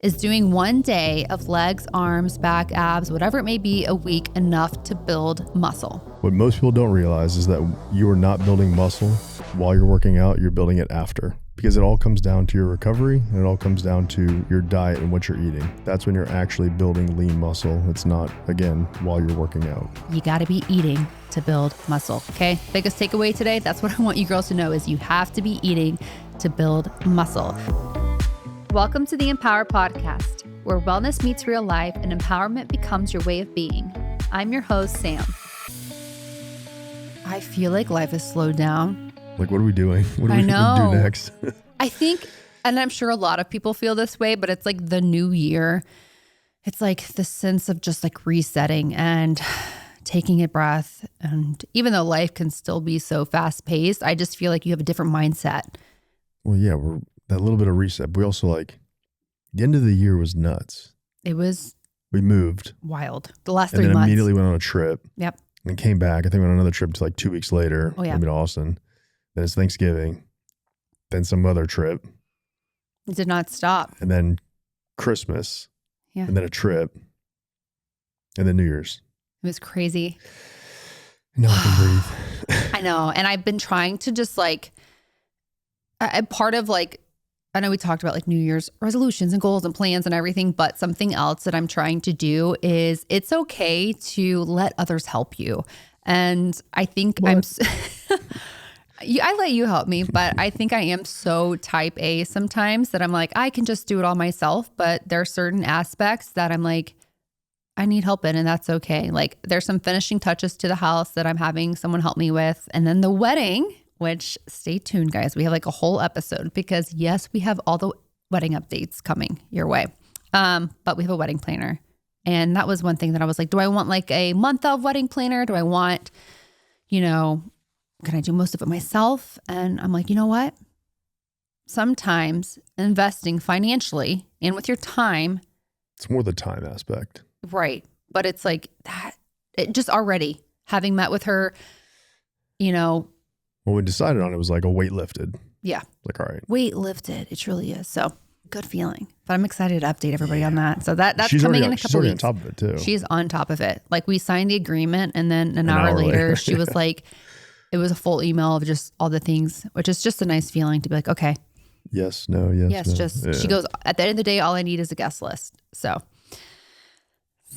Is doing one day of legs, arms, back, abs, whatever it may be a week enough to build muscle? What most people don't realize is that you are not building muscle while you're working out, you're building it after. Because it all comes down to your recovery and it all comes down to your diet and what you're eating. That's when you're actually building lean muscle. It's not, again, while you're working out. You got to be eating to build muscle, okay? Biggest takeaway today, that's what I want you girls to know is you have to be eating to build muscle. Welcome to the Empower Podcast, where wellness meets real life and empowerment becomes your way of being. I'm your host, Sam. I feel like life has slowed down. Like, what are we doing? What do we do next? I think, and I'm sure a lot of people feel this way, but it's like the new year. It's like the sense of just like resetting and taking a breath. And even though life can still be so fast paced, I just feel like you have a different mindset. Well, yeah, we're that little bit of reset. But we also the end of the year was nuts. It was. We moved. Wild. The last 3 months. And then months. immediately went on a trip. Yep. And then came back. I think we went on another trip to like 2 weeks later. Oh, yeah. Maybe to Austin. Then it's Thanksgiving. Then some other trip. It did not stop. And then Christmas. Yeah. And then a trip. And then New Year's. It was crazy. Now I can breathe. I know. And I've been trying to just part of I know we talked about like New Year's resolutions and goals and plans and everything, but something else that I'm trying to do is it's okay to let others help you. And I think I let you help me, but I think I am so type A sometimes that I'm like, I can just do it all myself. But there are certain aspects that I'm like, I need help in, and that's okay. Like there's some finishing touches to the house that I'm having someone help me with. And then the wedding, which stay tuned, guys. We have like a whole episode because yes, we have all the wedding updates coming your way. But we have a wedding planner. And that was one thing that I was like, do I want like a month of wedding planner? Do I want, can I do most of it myself? And I'm like, you know what? Sometimes investing financially and with your time. It's more the time aspect. Right. But it's like that, it just already having met with her, When we decided on it was like a weight lifted. Yeah. Like, all right. Weight lifted. It truly is. So good feeling. But I'm excited to update everybody on that. So that's she's coming in a she's couple already weeks. on top of it too. She's on top of it. Like we signed the agreement and then an hour later she was like, it was a full email of just all the things, which is just a nice feeling to be like, okay. Yes, no, yes. Yes, no. just, yeah. She goes, at the end of the day, all I need is a guest list. So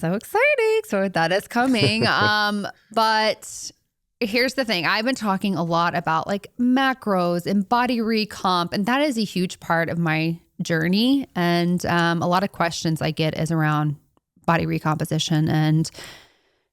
exciting. So that is coming. But here's the thing. I've been talking a lot about like macros and body recomp, and that is a huge part of my journey. And a lot of questions I get is around body recomposition. And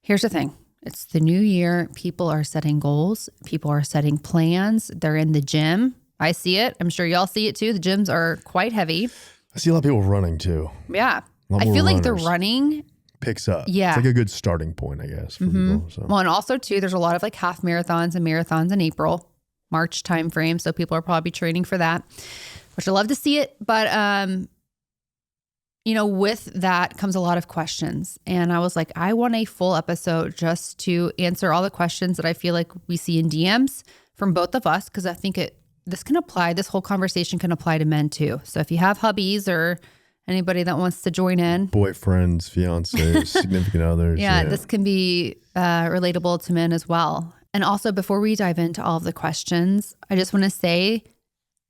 here's the thing. It's the new year. People are setting goals. People are setting plans. They're in the gym. I see it. I'm sure y'all see it too. The gyms are quite heavy. I see a lot of people running too. Yeah. I feel like the running picks up. Yeah. It's like a good starting point, I guess, for people. So. Well, and also too, there's a lot of like half marathons and marathons in April, March timeframe. So people are probably training for that, which I love to see it. But, with that comes a lot of questions. And I was like, I want a full episode just to answer all the questions that I feel like we see in DMs from both of us. Cause I think this whole conversation can apply to men too. So if you have hubbies or anybody that wants to join in. Boyfriends, fiancés, significant others. Yeah, this can be relatable to men as well. And also, before we dive into all of the questions, I just want to say,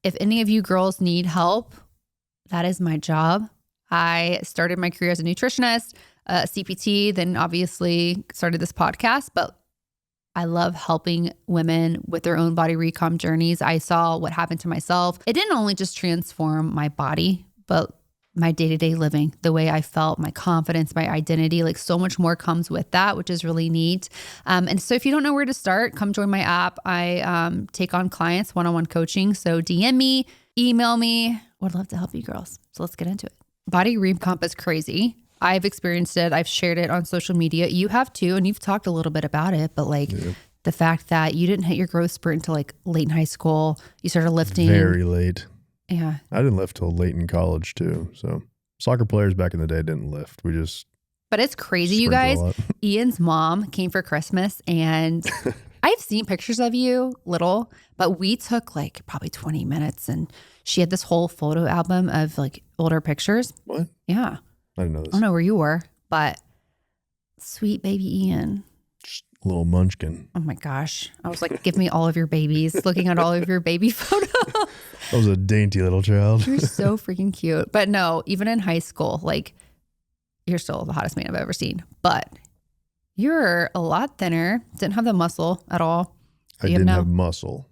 if any of you girls need help, that is my job. I started my career as a nutritionist, CPT, then obviously started this podcast, but I love helping women with their own body recomp journeys. I saw what happened to myself. It didn't only just transform my body, but my day-to-day living, the way I felt, my confidence, my identity, like so much more comes with that, which is really neat. And so if you don't know where to start, come join my app. I take on clients, one-on-one coaching. So DM me, email me. Would love to help you girls. So let's get into it. Body recomp is crazy. I've experienced it. I've shared it on social media. You have too, and you've talked a little bit about it, but the fact that you didn't hit your growth spurt until like late in high school, you started lifting. Very late. Yeah. I didn't lift till late in college too. So soccer players back in the day didn't lift. But it's crazy, you guys. Ian's mom came for Christmas and I've seen pictures of you little, but we took like probably 20 minutes and she had this whole photo album of like older pictures. What? Yeah. I didn't know this. I don't know where you were, but sweet baby Ian. Just a little munchkin. Oh my gosh. I was like, give me all of your babies, looking at all of your baby photos. That was a dainty little child. You're so freaking cute. But no, even in high school, like you're still the hottest man I've ever seen. But you're a lot thinner. Didn't have the muscle at all. I didn't have muscle.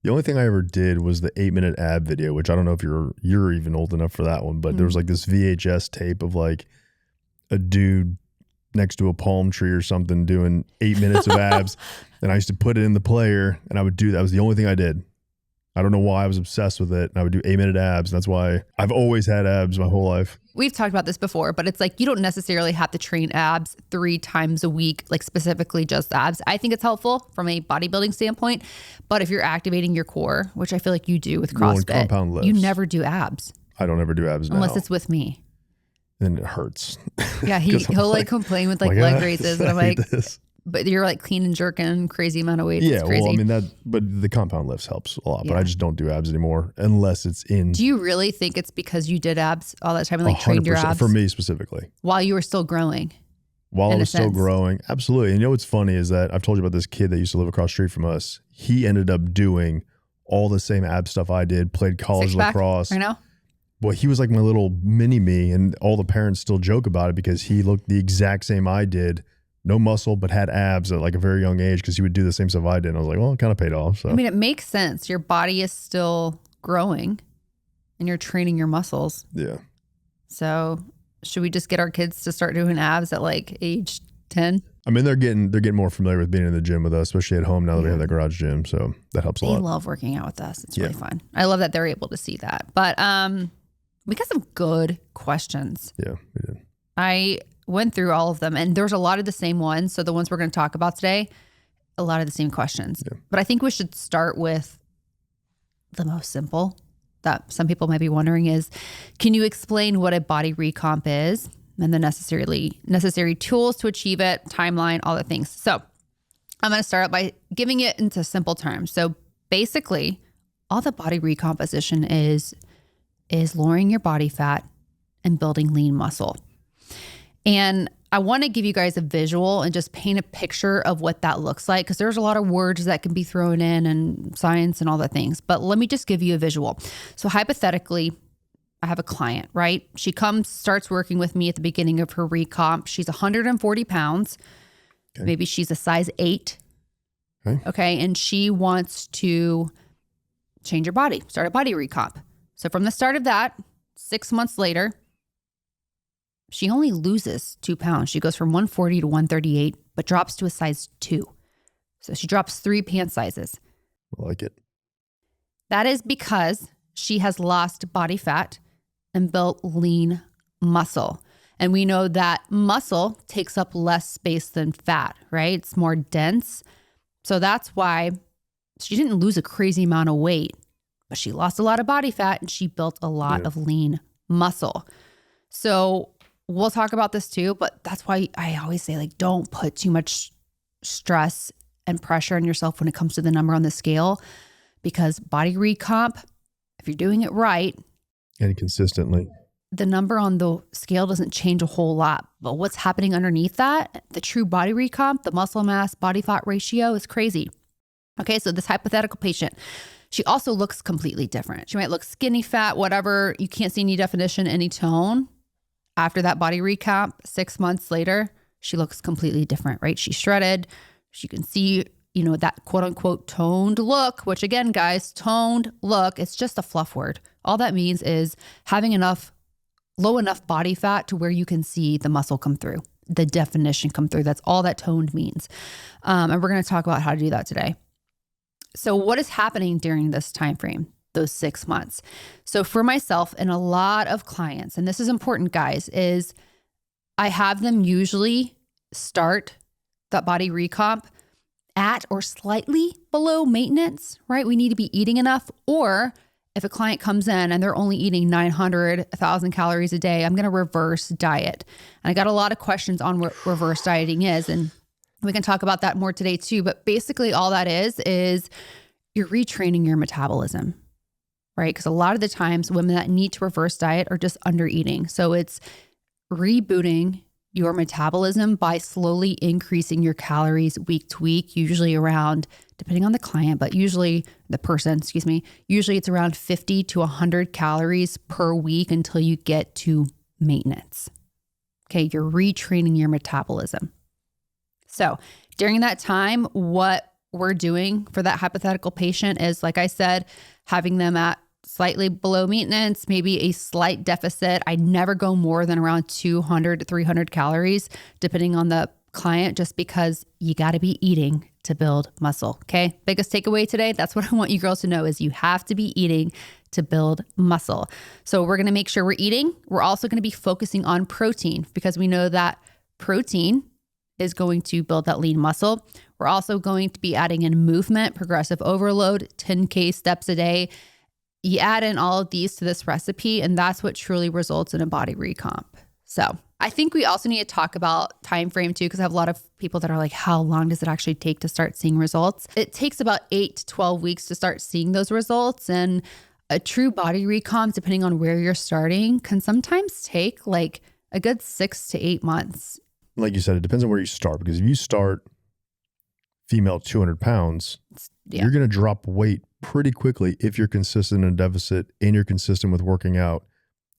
The only thing I ever did was the 8-minute ab video, which I don't know if you're even old enough for that one, but there was like this VHS tape of like a dude next to a palm tree or something doing 8 minutes of abs. And I used to put it in the player and I would do that. Was the only thing I did. I don't know why I was obsessed with it. And I would do 8-minute abs. And that's why I've always had abs my whole life. We've talked about this before, but it's like you don't necessarily have to train abs 3 times a week, like specifically just abs. I think it's helpful from a bodybuilding standpoint. But if you're activating your core, which I feel like you do with CrossFit, compound lifts, you never do abs. I don't ever do abs unless it's with me. Then it hurts. Yeah, he'll like complain with like leg raises. And I'm like, but you're like clean and jerking crazy amount of weight. Yeah, well, I mean but the compound lifts helps a lot, but I just don't do abs anymore unless it's in. Do you really think it's because you did abs all that time and like trained your abs? For me specifically. While you were still growing? While I was still growing, absolutely. And you know what's funny is that I've told you about this kid that used to live across the street from us. He ended up doing all the same ab stuff I did, played college lacrosse. I know. Well, he was like my little mini me, and all the parents still joke about it because he looked the exact same I did. No muscle, but had abs at like a very young age because he would do the same stuff I did. And I was like, well, it kind of paid off. So I mean, it makes sense. Your body is still growing and you're training your muscles. Yeah. So should we just get our kids to start doing abs at like age 10? I mean, they're getting more familiar with being in the gym with us, especially at home now that we have the garage gym. So that helps a lot. They love working out with us. It's really fun. I love that they're able to see that. But we got some good questions. Yeah, we did. I went through all of them and there's a lot of the same ones. So the ones we're going to talk about today, a lot of the same questions. Yeah. But I think we should start with the most simple that some people might be wondering is, can you explain what a body recomp is and the necessary tools to achieve it, timeline, all the things. So I'm going to start out by giving it into simple terms. So basically all the body recomposition is lowering your body fat and building lean muscle. And I want to give you guys a visual and just paint a picture of what that looks like because there's a lot of words that can be thrown in and science and all the things. But let me just give you a visual. So hypothetically, I have a client, right? She starts working with me at the beginning of her recomp. She's 140 pounds. Okay. Maybe she's a size 8. Okay. And she wants to change her body, start a body recomp. So from the start of that, 6 months later, she only loses 2 pounds. She goes from 140 to 138, but drops to a size 2. So she drops 3 pant sizes. I like it. That is because she has lost body fat and built lean muscle. And we know that muscle takes up less space than fat, right? It's more dense. So that's why she didn't lose a crazy amount of weight, but she lost a lot of body fat and she built a lot of lean muscle. So we'll talk about this too, but that's why I always say, like, don't put too much stress and pressure on yourself when it comes to the number on the scale, because body recomp, if you're doing it right and consistently, the number on the scale doesn't change a whole lot. But what's happening underneath that, the true body recomp, the muscle mass body fat ratio is crazy. Okay, so this hypothetical patient, she also looks completely different. She might look skinny, fat, whatever. You can't see any definition, any tone. After that body recomp, 6 months later, she looks completely different, right? She's shredded. She can see, that quote unquote toned look, which again, guys, toned look, it's just a fluff word. All that means is having low enough body fat to where you can see the muscle come through, the definition come through. That's all that toned means. And we're going to talk about how to do that today. So what is happening during this time frame? Those 6 months. So for myself and a lot of clients, and this is important, guys, is I have them usually start that body recomp at or slightly below maintenance, right? We need to be eating enough. Or if a client comes in and they're only eating 900, 1,000 calories a day, I'm going to reverse diet. And I got a lot of questions on what reverse dieting is. And We can talk about that more today too. But basically all that is you're retraining your metabolism, right? Because a lot of the times women that need to reverse diet are just under eating. So it's rebooting your metabolism by slowly increasing your calories week to week, usually around, depending on the client, but usually the person, usually it's around 50 to 100 calories per week until you get to maintenance. Okay, you're retraining your metabolism. So during that time, what we're doing for that hypothetical patient is, like I said, having them at slightly below maintenance, maybe a slight deficit. I never go more than around 200 to 300 calories, depending on the client, just because you got to be eating to build muscle. Okay. Biggest takeaway today. That's what I want you girls to know is you have to be eating to build muscle. So we're going to make sure we're eating. We're also going to be focusing on protein because we know that protein is going to build that lean muscle. We're also going to be adding in movement, progressive overload, 10K steps a day. You add in all of these to this recipe, and that's what truly results in a body recomp. So I think we also need to talk about time frame too, because I have a lot of people that are like, how long does it actually take to start seeing results? It takes about 8 to 12 weeks to start seeing those results. And a true body recomp, depending on where you're starting, can sometimes take like a good 6 to 8 months. Like you said, it depends on where you start, because if you start female 200 pounds, you're going to drop weight pretty quickly if you're consistent in a deficit and you're consistent with working out.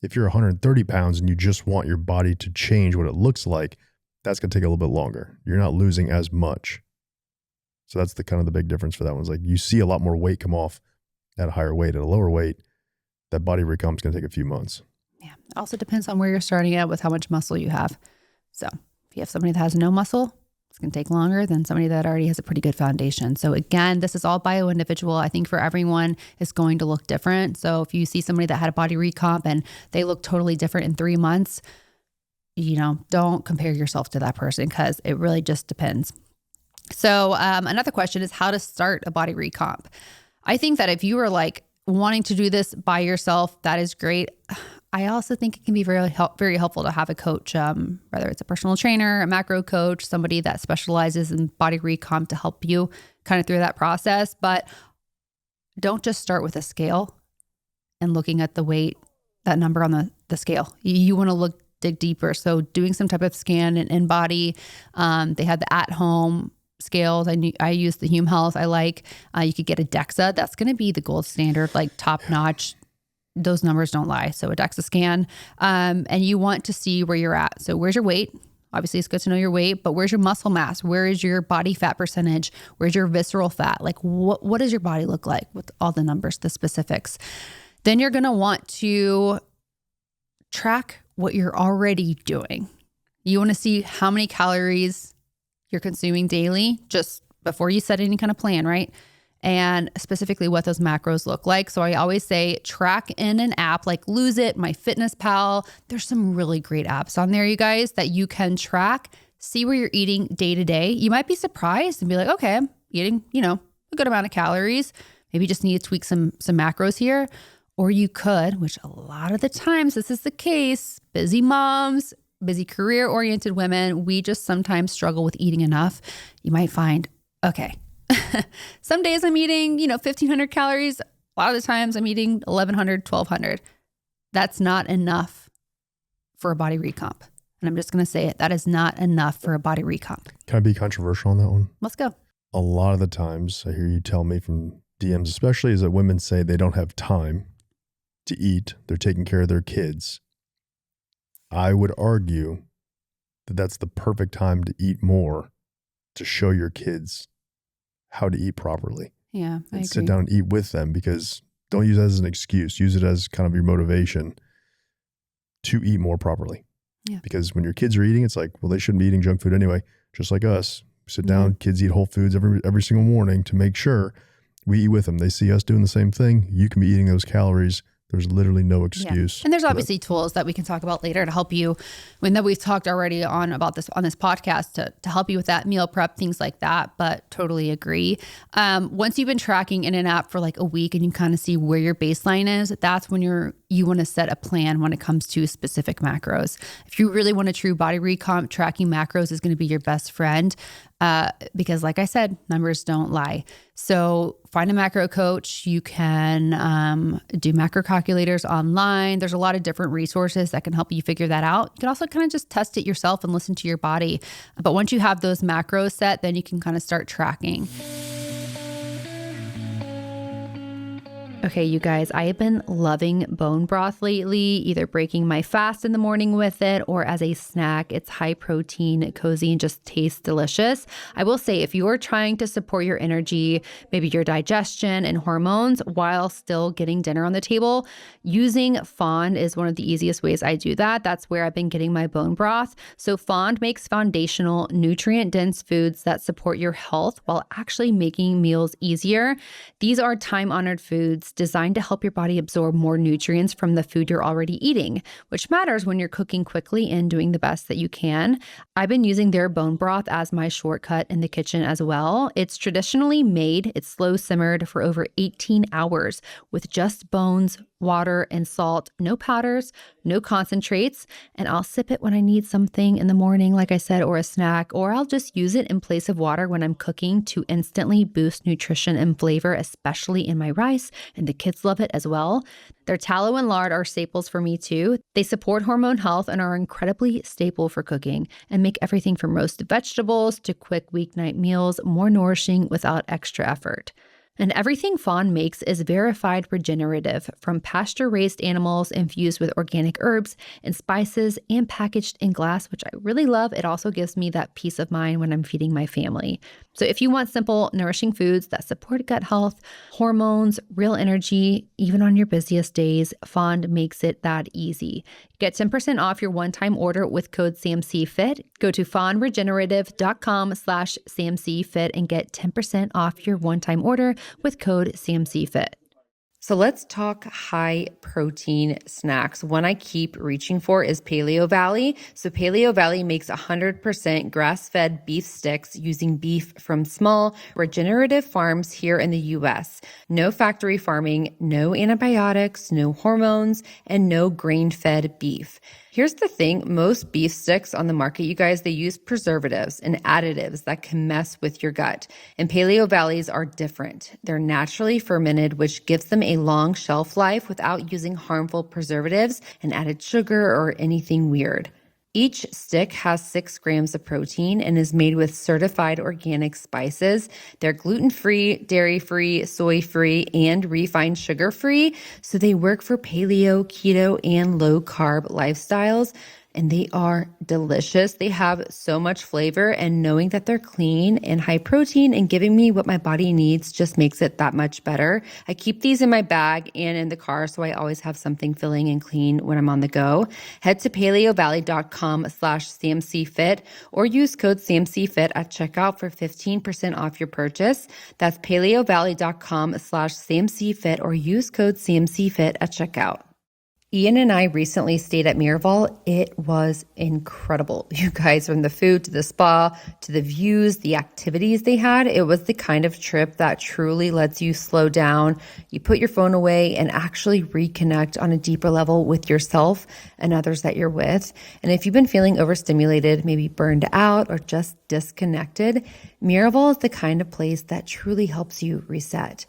If you're 130 pounds and you just want your body to change what it looks like, that's going to take a little bit longer. You're not losing as much. So that's the kind of the big difference for that one. Is like you see a lot more weight come off at a higher weight. At a lower weight, that body recomp is going to take a few months. Yeah. It also depends on where you're starting at with how much muscle you have. So if you have somebody that has no muscle, it's going to take longer than somebody that already has a pretty good foundation. So again, this is all bio-individual. I think for everyone, it's going to look different. So if you see somebody that had a body recomp and they look totally different in 3 months, don't compare yourself to that person because it really just depends. So another question is how to start a body recomp. I think that if you are like wanting to do this by yourself, that is great. I also think it can be very helpful to have a coach, whether it's a personal trainer, a macro coach, somebody that specializes in body recomp to help you kind of through that process. But don't just start with a scale and looking at the weight, that number on the scale. You want to dig deeper. So doing some type of scan and InBody. They have the at-home scales. I use the Hume Health. You could get a DEXA. That's going to be the gold standard, like top notch. Those numbers don't lie. So a DEXA scan, and you want to see where you're at. So where's your weight? Obviously it's good to know your weight, but where's your muscle mass? Where is your body fat percentage? Where's your visceral fat? Like what does your body look like with all the numbers, the specifics? Then you're going to want to track what you're already doing. You want to see how many calories you're consuming daily just before you set any kind of plan, right? And specifically what those macros look like. So I always say track in an app like Lose It, MyFitnessPal. There's some really great apps on there, you guys, that you can track, see where you're eating day to day. You might be surprised and be like, okay, I'm eating, a good amount of calories. Maybe just need to tweak some macros here. Or you could, which a lot of the times this is the case, busy moms, busy career-oriented women, we just sometimes struggle with eating enough. You might find, okay, some days I'm eating, 1,500 calories. A lot of the times I'm eating 1,100, 1,200. That's not enough for a body recomp. And I'm just going to say it. That is not enough for a body recomp. Can I be controversial on that one? Let's go. A lot of the times I hear you tell me from DMs, especially, is that women say they don't have time to eat. They're taking care of their kids. I would argue that that's the perfect time to eat more, to show your kids how to eat properly. Yeah, I agree. Sit down and eat with them, because don't use it as an excuse. Use it as kind of your motivation to eat more properly. Yeah. Because when your kids are eating, it's like, well, they shouldn't be eating junk food anyway. Just like us, sit down, kids eat whole foods every single morning to make sure we eat with them. They see us doing the same thing. You can be eating those calories There's literally no excuse. And there's obviously tools that we can talk about later to help you, when that we've talked already on about this on this podcast to help you with that meal prep, things like that. But totally agree. Once you've been tracking in an app for like a week and you kind of see where your baseline is, that's when you want to set a plan when it comes to specific macros. If you really want a true body recomp, tracking macros is going to be your best friend. Because like I said, numbers don't lie. So find a macro coach. You can do macro calculators online. There's a lot of different resources that can help you figure that out. You can also kind of just test it yourself and listen to your body. But once you have those macros set, then you can kind of start tracking. Okay, you guys, I have been loving bone broth lately, either breaking my fast in the morning with it or as a snack. It's high protein, cozy, and just tastes delicious. I will say, if you're trying to support your energy, maybe your digestion and hormones while still getting dinner on the table, using Fond is one of the easiest ways I do that. That's where I've been getting my bone broth. So Fond makes foundational, nutrient-dense foods that support your health while actually making meals easier. These are time-honored foods designed to help your body absorb more nutrients from the food you're already eating, which matters when you're cooking quickly and doing the best that you can. I've been using their bone broth as my shortcut in the kitchen as well. It's traditionally made, it's slow simmered for over 18 hours with just bones, water, and salt, no powders, no concentrates, and I'll sip it when I need something in the morning, like I said, or a snack, or I'll just use it in place of water when I'm cooking to instantly boost nutrition and flavor, especially in my rice, and the kids love it as well. Their tallow and lard are staples for me too. They support hormone health and are incredibly staple for cooking and make everything from roasted vegetables to quick weeknight meals more nourishing without extra effort. And everything Fond makes is verified regenerative, from pasture-raised animals infused with organic herbs and spices and packaged in glass, which I really love. It also gives me that peace of mind when I'm feeding my family. So if you want simple, nourishing foods that support gut health, hormones, real energy, even on your busiest days, Fond makes it that easy. Get 10% off your one-time order with code SAMCFIT. Go to fondregenerative.com/SAMCFIT and get 10% off your one-time order with code SAMCFIT. So let's talk high protein snacks. One I keep reaching for is Paleo Valley. So Paleo Valley makes 100% grass-fed beef sticks using beef from small regenerative farms here in the US. No factory farming, no antibiotics, no hormones, and no grain-fed beef. Here's the thing, most beef sticks on the market, you guys, they use preservatives and additives that can mess with your gut. And Paleo Valleys are different. They're naturally fermented, which gives them a long shelf life without using harmful preservatives and added sugar or anything weird. Each stick has 6 grams of protein and is made with certified organic spices. They're gluten-free, dairy-free, soy-free, and refined sugar-free. So they work for paleo, keto, and low-carb lifestyles. And they are delicious. They have so much flavor, and knowing that they're clean and high protein and giving me what my body needs just makes it that much better. I keep these in my bag and in the car, so I always have something filling and clean when I'm on the go. Head to paleovalley.com/SAMCFit or use code SAMCFit at checkout for 15% off your purchase. That's paleovalley.com/SAMCFit or use code SAMCFit at checkout. Ian and I recently stayed at Miraval. It was incredible. You guys, from the food to the spa to the views, the activities they had, it was the kind of trip that truly lets you slow down. You put your phone away and actually reconnect on a deeper level with yourself and others that you're with. And if you've been feeling overstimulated, maybe burned out or just disconnected, Miraval is the kind of place that truly helps you reset.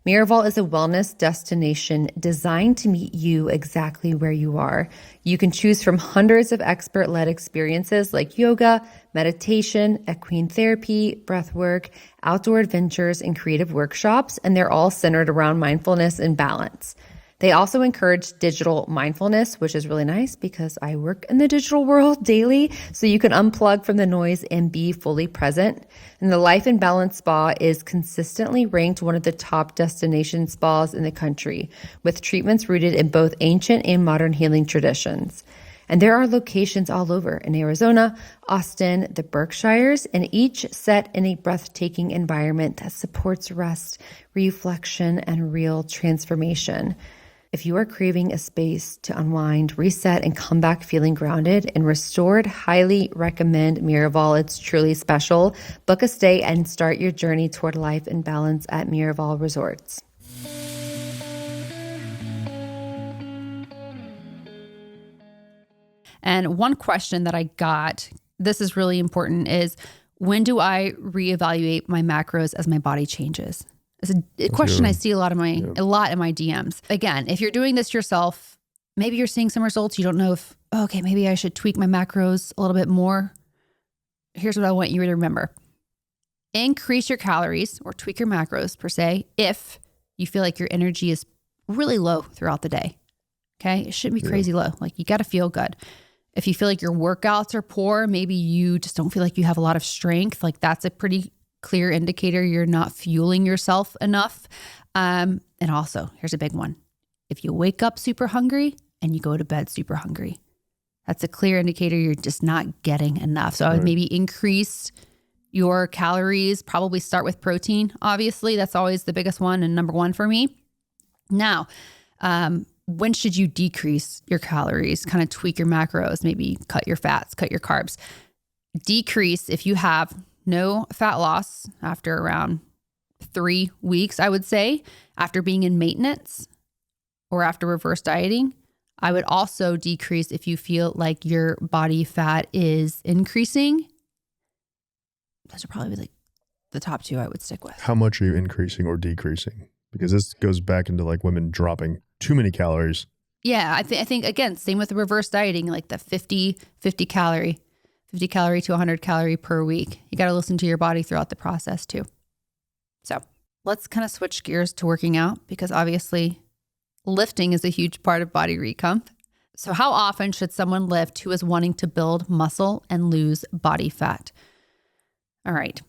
Miraval is a wellness destination designed to meet you exactly where you are. You can choose from hundreds of expert-led experiences like yoga, meditation, equine therapy, breathwork, outdoor adventures, and creative workshops, and they're all centered around mindfulness and balance. They also encourage digital mindfulness, which is really nice because I work in the digital world daily, so you can unplug from the noise and be fully present. And the Life and Balance Spa is consistently ranked one of the top destination spas in the country, with treatments rooted in both ancient and modern healing traditions. And there are locations all over in Arizona, Austin, the Berkshires, and each set in a breathtaking environment that supports rest, reflection, and real transformation. If you are craving a space to unwind, reset, and come back feeling grounded and restored, highly recommend Miraval. It's truly special. Book a stay and start your journey toward life in balance at Miraval Resorts. And one question that I got, this is really important, is when do I reevaluate my macros as my body changes? It's a question I see a lot in my DMs. Again, if you're doing this yourself, maybe you're seeing some results. You don't know if, okay, maybe I should tweak my macros a little bit more. Here's what I want you to remember. Increase your calories or tweak your macros per se if you feel like your energy is really low throughout the day. Okay? It shouldn't be crazy low. Like you got to feel good. If you feel like your workouts are poor, maybe you just don't feel like you have a lot of strength. Like that's a pretty clear indicator you're not fueling yourself enough. And also, here's a big one. If you wake up super hungry and you go to bed super hungry, that's a clear indicator you're just not getting enough. So I would maybe increase your calories, probably start with protein. Obviously, that's always the biggest one and number one for me. Now, when should you decrease your calories, kind of tweak your macros, maybe cut your fats, cut your carbs? Decrease if you have no fat loss after around 3 weeks, I would say, after being in maintenance or after reverse dieting. I would also decrease if you feel like your body fat is increasing. Those are probably like the top two I would stick with. How much are you increasing or decreasing? Because this goes back into like women dropping too many calories. Yeah, I think again, same with the reverse dieting, like the 50 calorie to 100 calorie per week. You got to listen to your body throughout the process too. So let's kind of switch gears to working out because obviously lifting is a huge part of body recomp. So how often should someone lift who is wanting to build muscle and lose body fat? All right.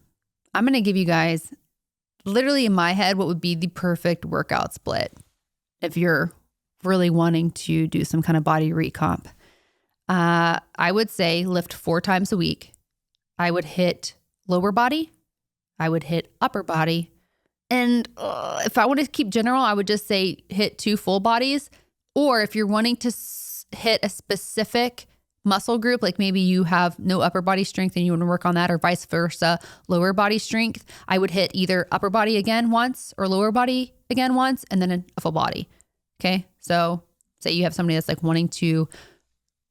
I'm going to give you guys literally in my head what would be the perfect workout split if you're really wanting to do some kind of body recomp. I would say lift 4 times a week. I would hit lower body. I would hit upper body. And if I want to keep general, I would just say hit 2 full bodies. Or if you're wanting to hit a specific muscle group, like maybe you have no upper body strength and you want to work on that, or vice versa, lower body strength, I would hit either upper body again once or lower body again once, and then a full body. Okay. So say you have somebody that's like wanting to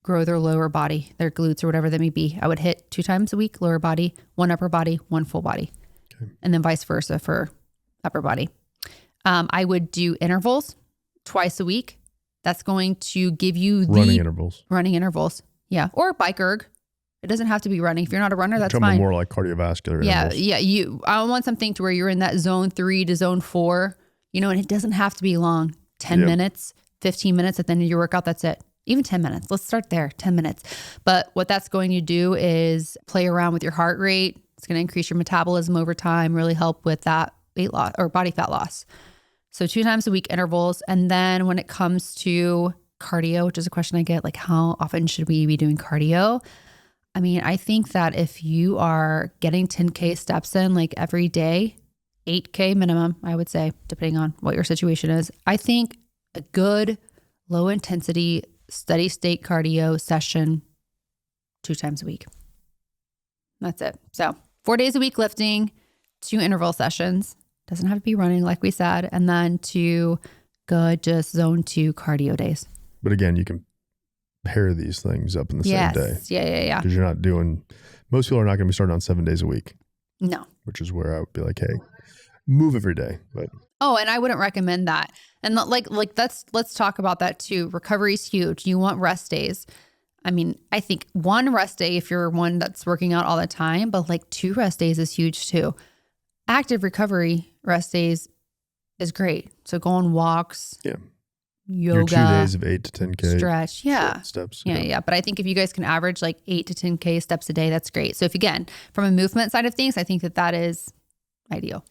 grow their lower body, their glutes or whatever that may be. I would hit 2 times a week, lower body, 1 upper body, 1 full body. Okay. And then vice versa for upper body. I would do intervals twice a week. That's going to give you running intervals. Yeah. Or bike erg. It doesn't have to be running. If you're not a runner, that's fine. More like cardiovascular intervals. Yeah. I want something to where you're in that zone 3 to zone 4, and it doesn't have to be long. 10 minutes, 15 minutes at the end of your workout. That's it. Even 10 minutes. Let's start there, 10 minutes. But what that's going to do is play around with your heart rate. It's going to increase your metabolism over time, really help with that weight loss or body fat loss. So 2 times a week intervals. And then when it comes to cardio, which is a question I get, like how often should we be doing cardio? I mean, I think that if you are getting 10K steps in like every day, 8K minimum, I would say, depending on what your situation is, I think a good low intensity, steady state cardio session 2 times a week. That's it. So 4 days a week lifting, 2 interval sessions. Doesn't have to be running like we said. And then 2 good just zone 2 cardio days. But again, you can pair these things up in the same day. Yeah. Because you're not doing, most people are not going to be starting on 7 days a week. No. Which is where I would be like, hey, move every day. But and I wouldn't recommend that. And let's talk about that too. Recovery is huge. You want rest days. I mean, I think 1 rest day if you're one that's working out all the time, but like 2 rest days is huge too. Active recovery rest days is great. So go on walks. Yeah. Yoga. Your 2 days of 8 to 10K. Stretch. Yeah. Steps. Yeah. But I think if you guys can average like 8 to 10K steps a day, that's great. So if again, from a movement side of things, I think that is ideal.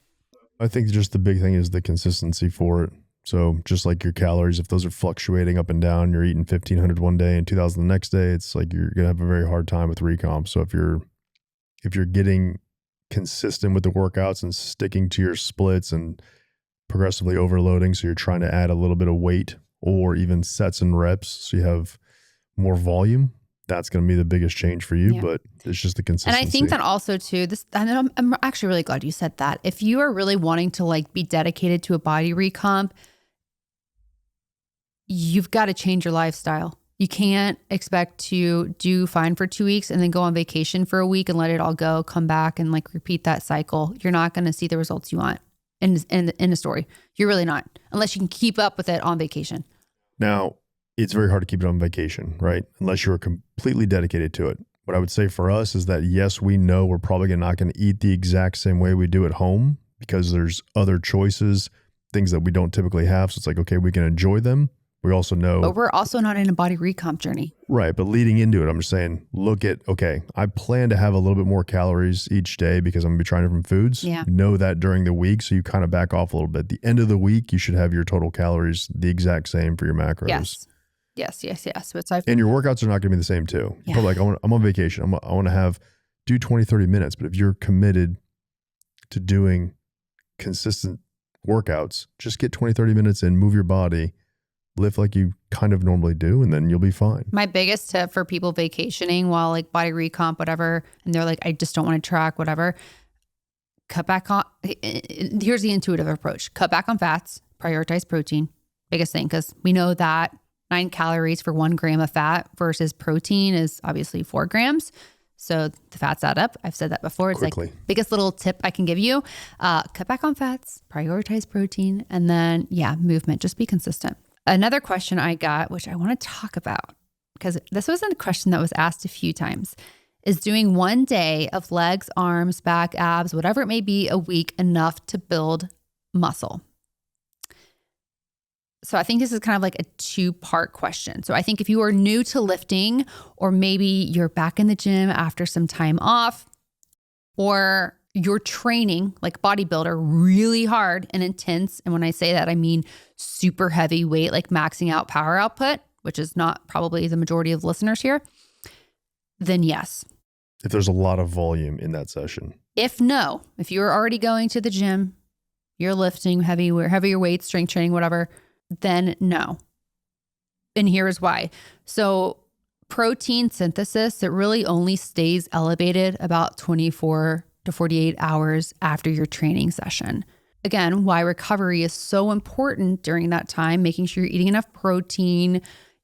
I think just the big thing is the consistency for it. So just like your calories, if those are fluctuating up and down, you're eating 1,500 one day and 2,000 the next day, it's like you're going to have a very hard time with recomp. So if you're getting consistent with the workouts and sticking to your splits and progressively overloading, so you're trying to add a little bit of weight or even sets and reps, so you have more volume, that's going to be the biggest change for you. But it's just the consistency. And I think that also too, I'm actually really glad you said that. If you are really wanting to like be dedicated to a body recomp, you've got to change your lifestyle. You can't expect to do fine for 2 weeks and then go on vacation for a week and let it all go, come back and like repeat that cycle. You're not going to see the results you want in a story. You're really not, unless you can keep up with it on vacation. Now, it's very hard to keep it on vacation, right? Unless you're completely dedicated to it. What I would say for us is that, yes, we know we're probably not going to eat the exact same way we do at home because there's other choices, things that we don't typically have. So it's like, okay, we can enjoy them. We also know. But we're also not in a body recomp journey. Right. But leading into it, I'm just saying, look at, okay, I plan to have a little bit more calories each day because I'm going to be trying different foods. Yeah. Know that during the week. So you kind of back off a little bit. At the end of the week, you should have your total calories the exact same for your macros. Yes. And your workouts are not going to be the same too. Yeah. But like, I'm on vacation. I want to do 20, 30 minutes. But if you're committed to doing consistent workouts, just get 20, 30 minutes in, move your body, lift like you kind of normally do, and then you'll be fine. My biggest tip for people vacationing while like body recomp, whatever, and they're like, I just don't want to track, whatever, cut back on, here's the intuitive approach. Cut back on fats, prioritize protein. Biggest thing, because we know that 9 calories for 1 gram of fat versus protein is obviously 4 grams. So the fats add up. I've said that before. It's Quickly. like biggest little tip I can give you. Cut back on fats, prioritize protein, and then movement. Just be consistent. Another question I got, which I want to talk about, because this wasn't a question that was asked a few times, is doing 1 day of legs, arms, back, abs, whatever it may be a week enough to build muscle? So I think this is kind of like a 2-part question. So I think if you are new to lifting, or maybe you're back in the gym after some time off, or you're training like bodybuilder really hard and intense. And when I say that, I mean super heavy weight, like maxing out power output, which is not probably the majority of listeners here, then yes. If there's a lot of volume in that session. If you're already going to the gym, you're lifting heavier weights, strength training, whatever, then no. And here is why. So protein synthesis, it really only stays elevated about 24 to 48 hours after your training session. Again, why recovery is so important during that time, making sure you're eating enough protein,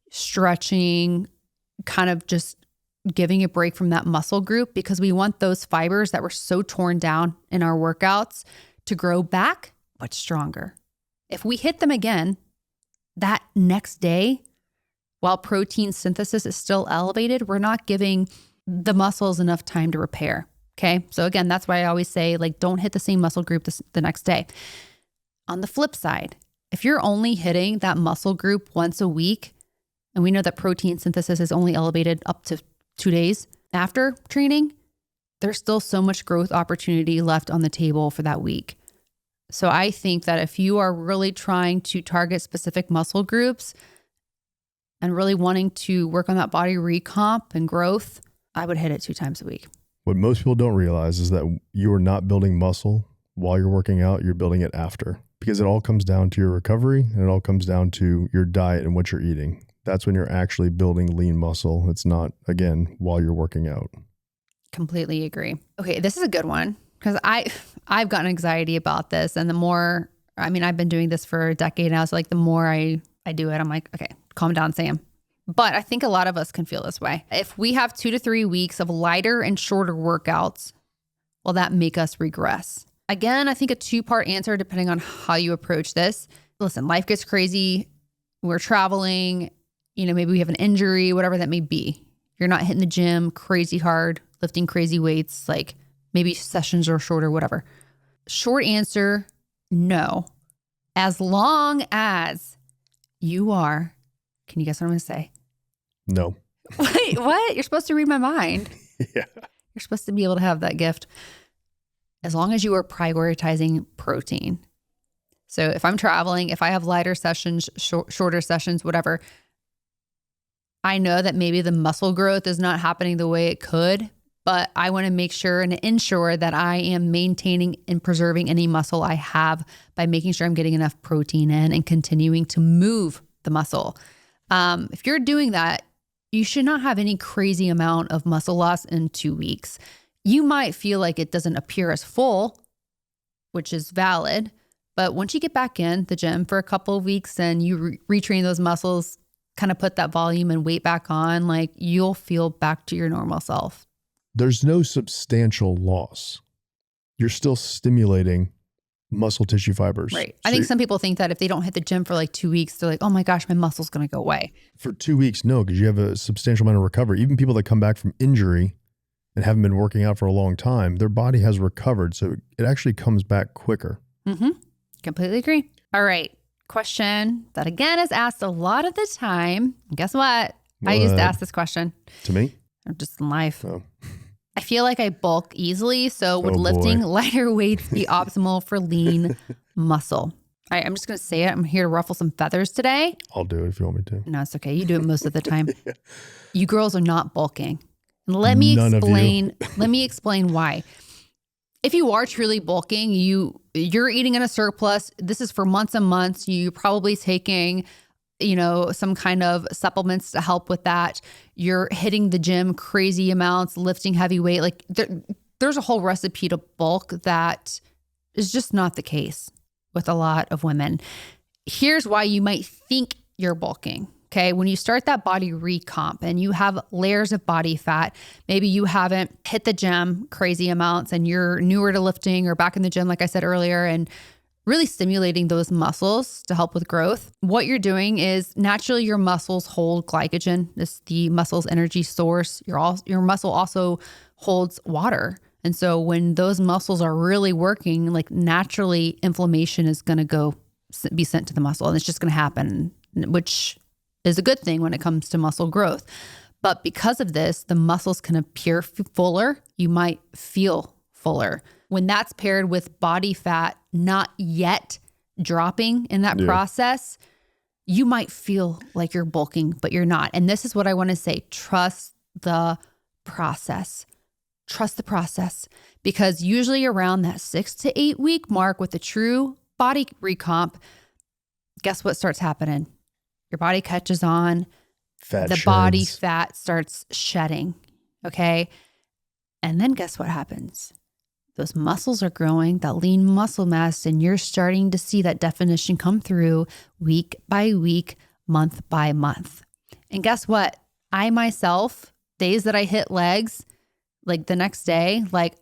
stretching, kind of just giving a break from that muscle group, because we want those fibers that were so torn down in our workouts to grow back, but stronger. If we hit them again that next day, while protein synthesis is still elevated, we're not giving the muscles enough time to repair. Okay. So again, that's why I always say, like, don't hit the same muscle group the next day. On the flip side, if you're only hitting that muscle group once a week, and we know that protein synthesis is only elevated up to 2 days after training, there's still so much growth opportunity left on the table for that week. So I think that if you are really trying to target specific muscle groups and really wanting to work on that body recomp and growth, I would hit it 2 times a week. What most people don't realize is that you are not building muscle while you're working out, you're building it after, because it all comes down to your recovery and it all comes down to your diet and what you're eating. That's when you're actually building lean muscle. It's not, again, while you're working out. Completely agree. Okay, this is a good one, because I've gotten anxiety about this. And the more, I've been doing this for a decade now. So like the more I do it, I'm like, okay, calm down, Sam. But I think a lot of us can feel this way. If we have 2 to 3 weeks of lighter and shorter workouts, will that make us regress? Again, I think a 2-part answer depending on how you approach this. Listen, life gets crazy. We're traveling, maybe we have an injury, whatever that may be. You're not hitting the gym crazy hard, lifting crazy weights, like maybe sessions are shorter, whatever. Short answer, no. As long as you are, can you guess what I'm going to say? No. Wait, what? You're supposed to read my mind. Yeah. You're supposed to be able to have that gift. As long as you are prioritizing protein. So if I'm traveling, if I have lighter sessions, shorter sessions, whatever, I know that maybe the muscle growth is not happening the way it could, but I want to make sure and ensure that I am maintaining and preserving any muscle I have by making sure I'm getting enough protein in and continuing to move the muscle. If you're doing that, you should not have any crazy amount of muscle loss in 2 weeks. You might feel like it doesn't appear as full, which is valid. But once you get back in the gym for a couple of weeks and you retrain those muscles, kind of put that volume and weight back on, like you'll feel back to your normal self. There's no substantial loss. You're still stimulating muscle tissue fibers. Right. I think some people think that if they don't hit the gym for like 2 weeks, they're like, oh my gosh, my muscle's going to go away. For 2 weeks, no, because you have a substantial amount of recovery. Even people that come back from injury and haven't been working out for a long time, their body has recovered. So it actually comes back quicker. Mm-hmm. Completely agree. All right. Question that again is asked a lot of the time. And guess what? I used to ask this question. To me? Or just in life. Oh. I feel like I bulk easily. So would lifting lighter weights be optimal for lean muscle? I'm just going to say it. I'm here to ruffle some feathers today. I'll do it if you want me to. No, it's okay. You do it most of the time. Yeah. You girls are not bulking. Let me explain why. If you are truly bulking, you're eating in a surplus. This is for months and months. You're probably taking, some kind of supplements to help with that. You're hitting the gym crazy amounts, lifting heavy weight. Like there's a whole recipe to bulk that is just not the case with a lot of women. Here's why you might think you're bulking. Okay. When you start that body recomp and you have layers of body fat, maybe you haven't hit the gym crazy amounts and you're newer to lifting or back in the gym, like I said earlier, and really stimulating those muscles to help with growth. What you're doing is naturally your muscles hold glycogen. It's the muscle's energy source. Your muscle also holds water. And so when those muscles are really working, like naturally inflammation is going to be sent to the muscle and it's just going to happen, which is a good thing when it comes to muscle growth. But because of this, the muscles can appear fuller. You might feel fuller. When that's paired with body fat not yet dropping in that process, you might feel like you're bulking, but you're not. And this is what I want to say. Trust the process. Trust the process. Because usually around that 6 to 8 week mark with the true body recomp, guess what starts happening? Your body catches on. The body fat starts shedding. Okay. And then guess what happens? Those muscles are growing, that lean muscle mass, and you're starting to see that definition come through week by week, month by month. And guess what? I myself, days that I hit legs, like the next day, like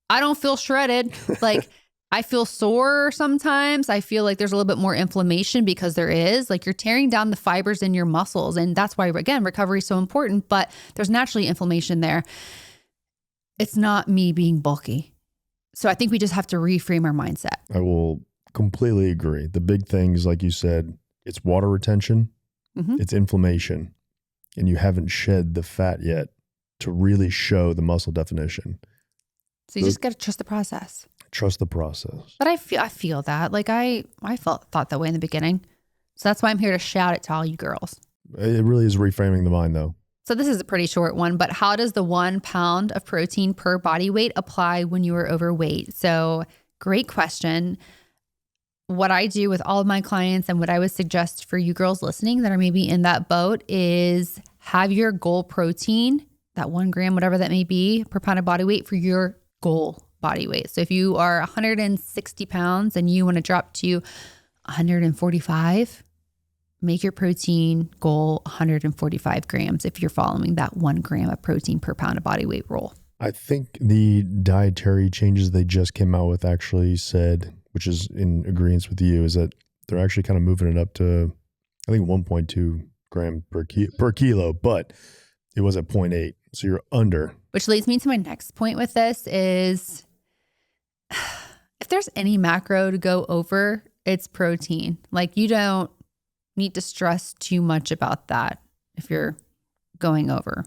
I don't feel shredded. Like I feel sore sometimes. I feel like there's a little bit more inflammation because there is. Like you're tearing down the fibers in your muscles. And that's why, again, recovery is so important, but there's naturally inflammation there. It's not me being bulky. So I think we just have to reframe our mindset. I will completely agree. The big things, like you said, it's water retention, it's inflammation, and you haven't shed the fat yet to really show the muscle definition. So you just got to trust the process. Trust the process. But I feel that. Like I thought that way in the beginning. So that's why I'm here to shout it to all you girls. It really is reframing the mind though. So this is a pretty short one, but how does the 1 pound of protein per body weight apply when you are overweight? So great question. What I do with all of my clients and what I would suggest for you girls listening that are maybe in that boat is have your goal protein, that 1 gram, whatever that may be, per pound of body weight for your goal body weight. So if you are 160 pounds and you want to drop to 145, make your protein goal 145 grams if you're following that 1 gram of protein per pound of body weight rule. I think the dietary changes they just came out with actually said, which is in agreement with you, is that they're actually kind of moving it up to, I think 1.2 gram per kilo, but it was at 0.8. So you're under. Which leads me to my next point with this is if there's any macro to go over, it's protein. Like you don't need to stress too much about that if you're going over.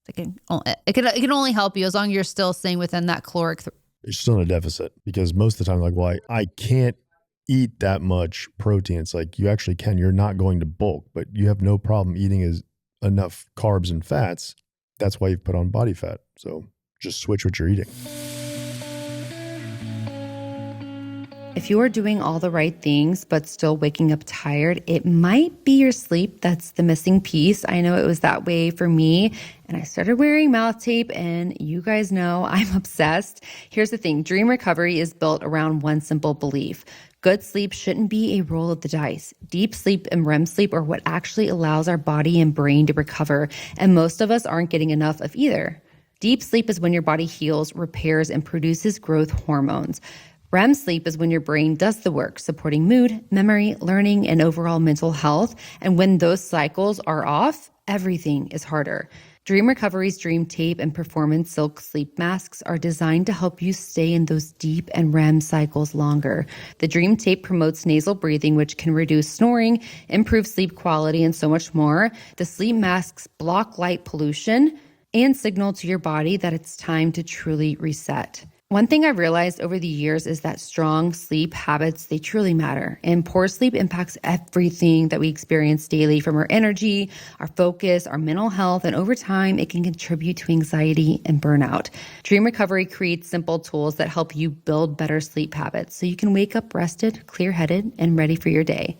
It can only help you as long as you're still staying within that caloric. You're still in a deficit because most of the time, like, well, I can't eat that much protein. It's like you actually can. You're not going to bulk, but you have no problem eating enough carbs and fats. That's why you've put on body fat. So just switch what you're eating. If If you are doing all the right things but still waking up tired, it might be your sleep that's the missing piece. I know it was that way for me, and I started wearing mouth tape, and you guys know I'm obsessed. Here's the thing. Dream recovery is built around one simple belief. Good sleep shouldn't be a roll of the dice. Deep sleep and REM sleep are what actually allows our body and brain to recover, and most of us aren't getting enough of either. Deep sleep is when your body heals, repairs, and produces growth hormones. REM sleep is when your brain does the work, supporting mood, memory, learning, and overall mental health. And when those cycles are off, everything is harder. Dream Recovery's Dream Tape and Performance Silk Sleep Masks are designed to help you stay in those deep and REM cycles longer. The Dream Tape promotes nasal breathing, which can reduce snoring, improve sleep quality, and so much more. The sleep masks block light pollution and signal to your body that it's time to truly reset. One thing I've realized over the years is that strong sleep habits, they truly matter. And poor sleep impacts everything that we experience daily, from our energy, our focus, our mental health, and over time, it can contribute to anxiety and burnout. Dream Recovery creates simple tools that help you build better sleep habits so you can wake up rested, clear-headed, and ready for your day.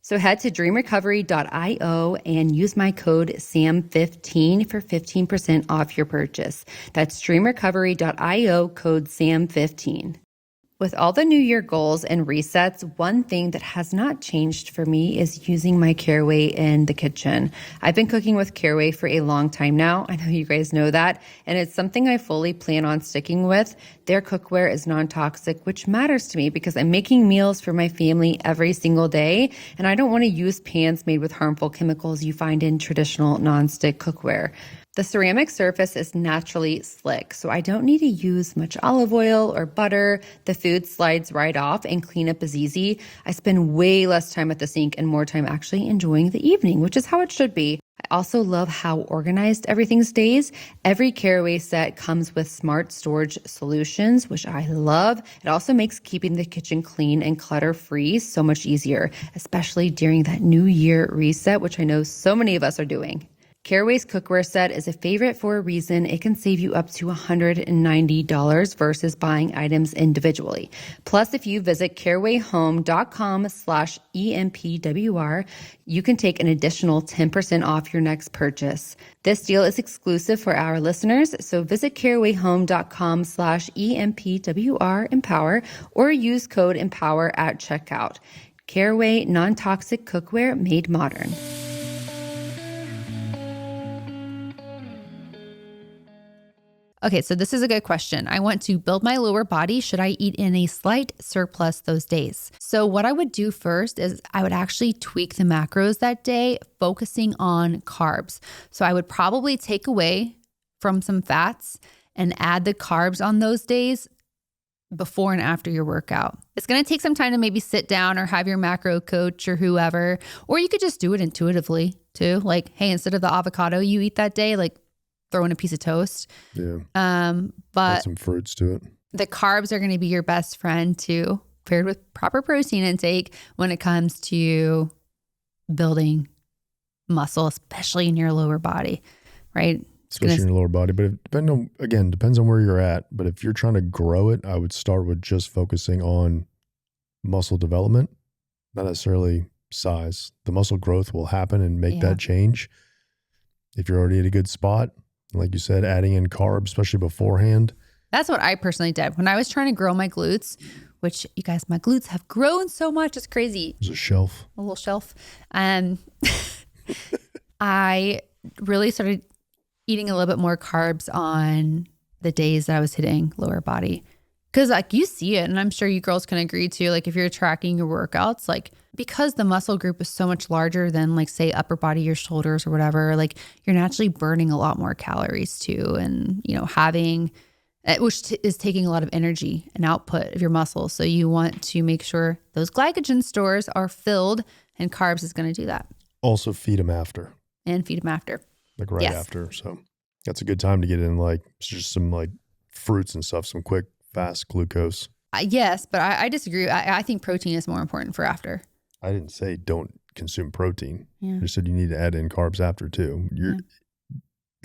So head to dreamrecovery.io and use my code SAM15 for 15% off your purchase. That's dreamrecovery.io, code SAM15. With all the New Year goals and resets, one thing that has not changed for me is using my Caraway in the kitchen. I've been cooking with Caraway for a long time now. I know you guys know that, and it's something I fully plan on sticking with. Their cookware is non-toxic, which matters to me because I'm making meals for my family every single day, and I don't want to use pans made with harmful chemicals you find in traditional non-stick cookware. The ceramic surface is naturally slick, so I don't need to use much olive oil or butter. The food slides right off and cleanup is easy. I spend way less time at the sink and more time actually enjoying the evening, which is how it should be. I also love how organized everything stays. Every Caraway set comes with smart storage solutions, which I love. It also makes keeping the kitchen clean and clutter-free so much easier, especially during that New Year reset, which I know so many of us are doing. Caraway's cookware set is a favorite for a reason. It can save you up to $190 versus buying items individually. Plus, if you visit carawayhome.com/EMPWR, you can take an additional 10% off your next purchase. This deal is exclusive for our listeners, so visit carawayhome.com/EMPWR Empower or use code EMPOWER at checkout. Caraway non-toxic cookware made modern. Okay, so this is a good question. I want to build my lower body. Should I eat in a slight surplus those days? So what I would do first is I would actually tweak the macros that day, focusing on carbs. So I would probably take away from some fats and add the carbs on those days before and after your workout. It's going to take some time to maybe sit down or have your macro coach or whoever, or you could just do it intuitively too. Like, hey, instead of the avocado you eat that day, like, throw in a piece of toast. Yeah. But add some fruits to it. The carbs are going to be your best friend too, paired with proper protein intake when it comes to building muscle, especially in your lower body, right? Especially in your lower body. But it depends on where you're at. But if you're trying to grow it, I would start with just focusing on muscle development, not necessarily size. The muscle growth will happen and make that change. If you're already at a good spot, like you said, adding in carbs, especially beforehand. That's what I personally did when I was trying to grow my glutes, which you guys, my glutes have grown so much. It's crazy. There's a shelf. A little shelf. I really started eating a little bit more carbs on the days that I was hitting lower body. Because like you see it, and I'm sure you girls can agree too, like if you're tracking your workouts, like because the muscle group is so much larger than like say upper body, your shoulders or whatever, like you're naturally burning a lot more calories too. And, you know, which is taking a lot of energy and output of your muscles. So you want to make sure those glycogen stores are filled, and carbs is going to do that. Also feed them after. And feed them after. Like right after. So that's a good time to get in like just some like fruits and stuff, some quick, fast glucose. Yes, but I disagree. I think protein is more important for after. I didn't say don't consume protein. Yeah. I just said you need to add in carbs after too.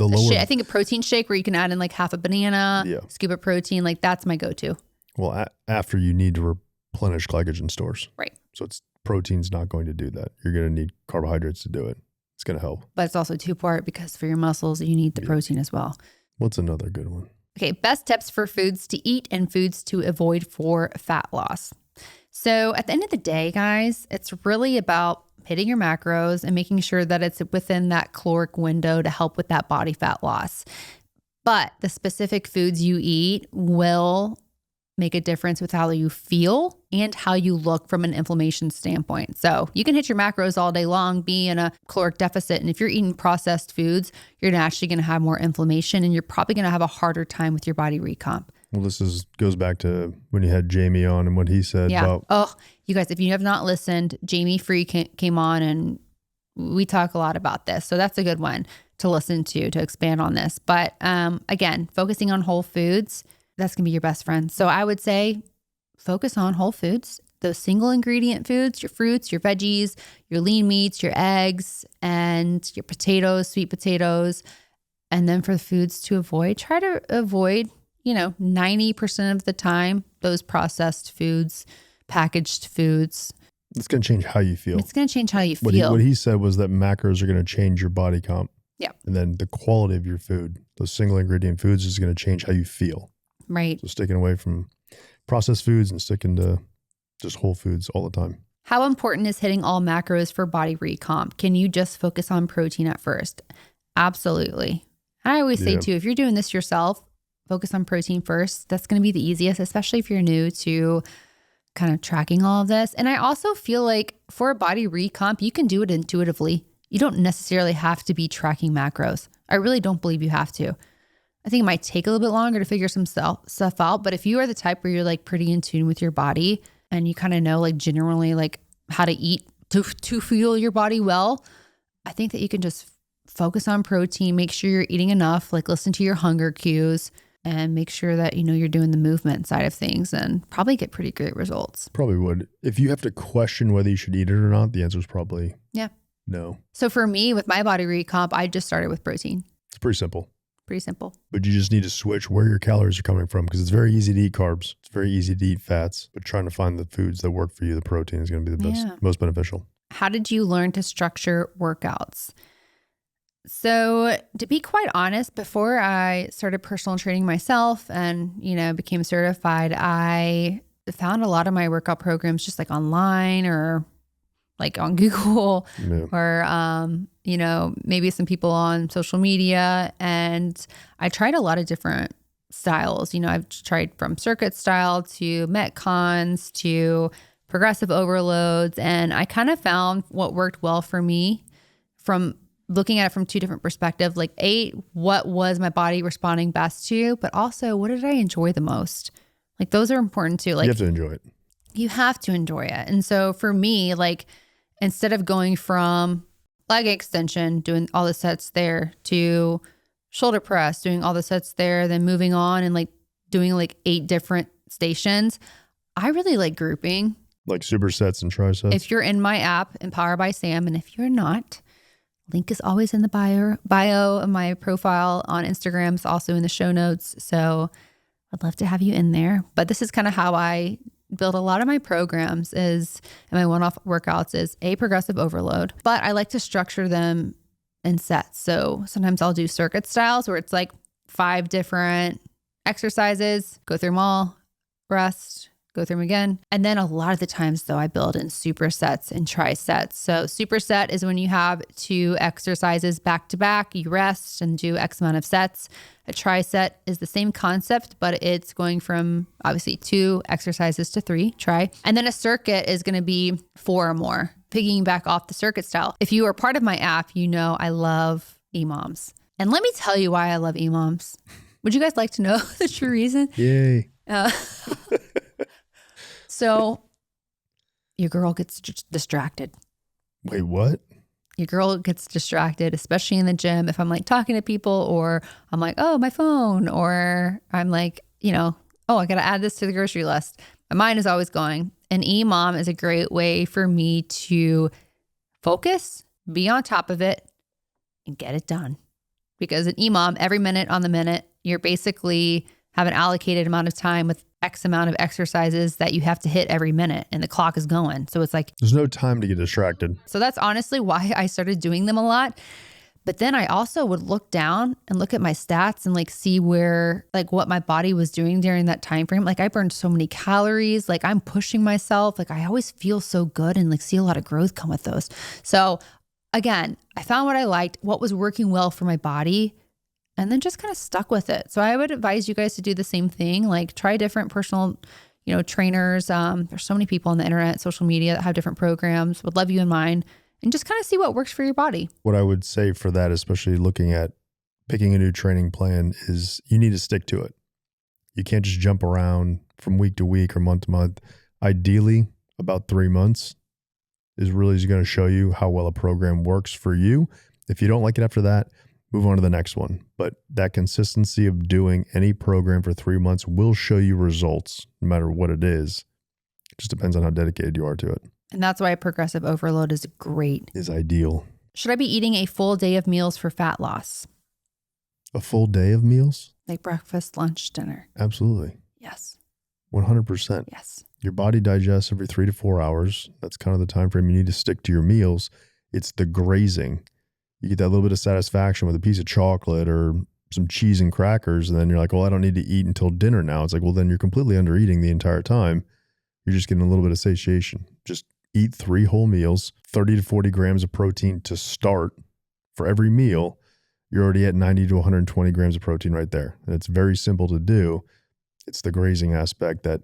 I think a protein shake where you can add in like half a banana, scoop of protein, like that's my go-to. Well, after you need to replenish glycogen stores. Right. So protein's not going to do that. You're going to need carbohydrates to do it. It's going to help. But it's also two-part because for your muscles, you need the protein as well. What's another good one? Okay, best tips for foods to eat and foods to avoid for fat loss. So at the end of the day, guys, it's really about hitting your macros and making sure that it's within that caloric window to help with that body fat loss. But the specific foods you eat will make a difference with how you feel and how you look from an inflammation standpoint. So you can hit your macros all day long, be in a caloric deficit. And if you're eating processed foods, you're naturally going to have more inflammation and you're probably going to have a harder time with your body recomp. Well, goes back to when you had Jamie on and what he said about. Oh, you guys, if you have not listened, Jamie Free came on and we talk a lot about this. So that's a good one to listen to expand on this. But again, focusing on whole foods, that's going to be your best friend. So I would say focus on whole foods, those single ingredient foods, your fruits, your veggies, your lean meats, your eggs, and your potatoes, sweet potatoes. And then for the foods to avoid, try to avoid, 90% of the time, those processed foods, packaged foods. It's going to change how you feel. It's going to change how you feel. What he said was that macros are going to change your body comp. Yeah. And then the quality of your food, those single ingredient foods, is going to change how you feel. Right. So sticking away from processed foods and sticking to just whole foods all the time. How important is hitting all macros for body recomp? Can you just focus on protein at first? Absolutely. I always say too, if you're doing this yourself, focus on protein first. That's going to be the easiest, especially if you're new to kind of tracking all of this. And I also feel like for a body recomp, you can do it intuitively. You don't necessarily have to be tracking macros. I really don't believe you have to. I think it might take a little bit longer to figure some stuff out. But if you are the type where you're like pretty in tune with your body and you kind of know like generally like how to eat to fuel your body well, I think that you can just focus on protein, make sure you're eating enough, like listen to your hunger cues and make sure that, you're doing the movement side of things and probably get pretty great results. Probably would. If you have to question whether you should eat it or not, the answer is probably no. So for me, with my body recomp, I just started with protein. It's pretty simple. Pretty simple. But you just need to switch where your calories are coming from because it's very easy to eat carbs. It's very easy to eat fats. But trying to find the foods that work for you, the protein is going to be the best, most beneficial. How did you learn to structure workouts? So to be quite honest, before I started personal training myself and, became certified, I found a lot of my workout programs just like online or like on Google or, maybe some people on social media. And I tried a lot of different styles. I've tried from circuit style to Metcons to progressive overloads. And I kind of found what worked well for me from looking at it from two different perspectives. Like what was my body responding best to, but also what did I enjoy the most? Like those are important too. Like you have to enjoy it. You have to enjoy it. And so for me, like instead of going from leg extension, doing all the sets there to shoulder press, doing all the sets there, then moving on and like doing like 8 different stations, I really like grouping. Like supersets and triceps. If you're in my app, Empower by Sam, and if you're not, link is always in the bio of my profile on Instagram. It's also in the show notes. So I'd love to have you in there. But this is kind of how I build a lot of my programs and my one-off workouts is a progressive overload. But I like to structure them in sets. So sometimes I'll do circuit styles where it's like 5 different exercises, go through them all, rest, go through them again. And then a lot of the times though, I build in supersets and trisets. So superset is when you have 2 exercises back to back, you rest and do X amount of sets. A triset is the same concept, but it's going from obviously 2 exercises to 3, try. And then a circuit is going to be 4 or more, picking back off the circuit style. If you are part of my app, I love EMOMs. And let me tell you why I love EMOMs. Would you guys like to know the true reason? Yay. So your girl gets distracted. Wait, what? Your girl gets distracted, especially in the gym. If I'm like talking to people or I'm like, oh, my phone, or I'm like, oh, I got to add this to the grocery list. My mind is always going. And EMOM is a great way for me to focus, be on top of it, and get it done. Because an EMOM, every minute on the minute, you're basically have an allocated amount of time with X amount of exercises that you have to hit every minute and the clock is going. So it's like, there's no time to get distracted. so that's honestly why I started doing them a lot. But then I also would look down and look at my stats and like see where, like what my body was doing during that time frame. Like I burned so many calories, like I'm pushing myself. Like I always feel so good and like see a lot of growth come with those. So again, I found what I liked, what was working well for my body, and then just kind of stuck with it. So I would advise you guys to do the same thing. Like try different personal, trainers. There's so many people on the internet, social media that have different programs. Would love you in mine. And just kind of see what works for your body. What I would say for that, especially looking at picking a new training plan, is you need to stick to it. You can't just jump around from week to week or month to month. Ideally, about 3 months is really going to show you how well a program works for you. If you don't like it after that, move on to the next one. But that consistency of doing any program for 3 months will show you results, no matter what it is. It just depends on how dedicated you are to it. And that's why progressive overload is great. Is ideal. Should I be eating a full day of meals for fat loss? A full day of meals? Like breakfast, lunch, dinner? Absolutely. Yes. 100%. Yes. Your body digests every 3 to 4 hours. That's kind of the time frame you need to stick to your meals. It's the grazing. You get that little bit of satisfaction with a piece of chocolate or some cheese and crackers, and then you're like, well, I don't need to eat until dinner now. It's like, well, then you're completely under eating the entire time. You're just getting a little bit of satiation. Just eat 3 whole meals, 30 to 40 grams of protein to start. For every meal, you're already at 90 to 120 grams of protein right there. And it's very simple to do. It's the grazing aspect that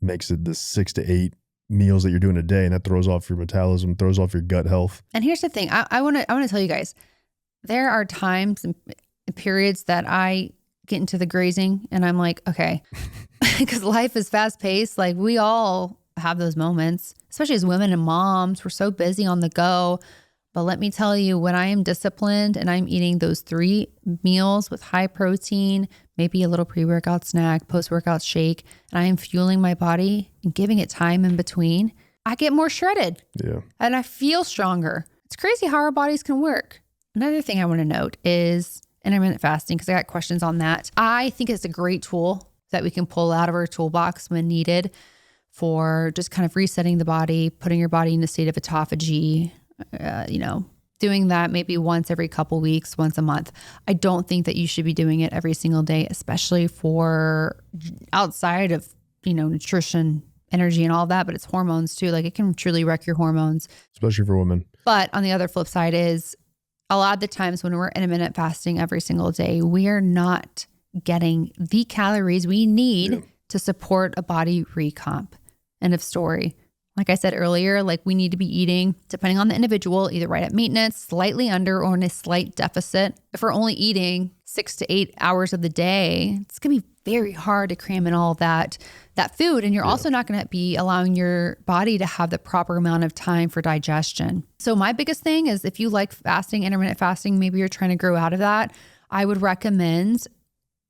makes it the 6 to 8 meals that you're doing a day, and that throws off your metabolism, throws off your gut health. And here's the thing. I want to tell you guys, there are times and periods that I get into the grazing and I'm like, okay, because life is fast paced. Like we all have those moments, especially as women and moms. We're so busy on the go. But let me tell you, when I am disciplined and I'm eating those 3 meals with high protein, maybe a little pre-workout snack, post-workout shake, and I am fueling my body and giving it time in between, I get more shredded. Yeah. And I feel stronger. It's crazy how our bodies can work. Another thing I want to note is intermittent fasting, because I got questions on that. I think it's a great tool that we can pull out of our toolbox when needed for just kind of resetting the body, putting your body in a state of autophagy, doing that maybe once every couple weeks, once a month. I don't think that you should be doing it every single day, especially for outside of, nutrition, energy and all that, but it's hormones too. Like it can truly wreck your hormones. Especially for women. But on the other flip side is a lot of the times when we're intermittent fasting every single day, we are not getting the calories we need to support a body recomp. End of story. Like I said earlier, like we need to be eating, depending on the individual, either right at maintenance, slightly under, or in a slight deficit. If we're only eating 6 to 8 hours of the day, it's going to be very hard to cram in all that food. And you're also not going to be allowing your body to have the proper amount of time for digestion. So my biggest thing is if you like fasting, intermittent fasting, maybe you're trying to grow out of that, I would recommend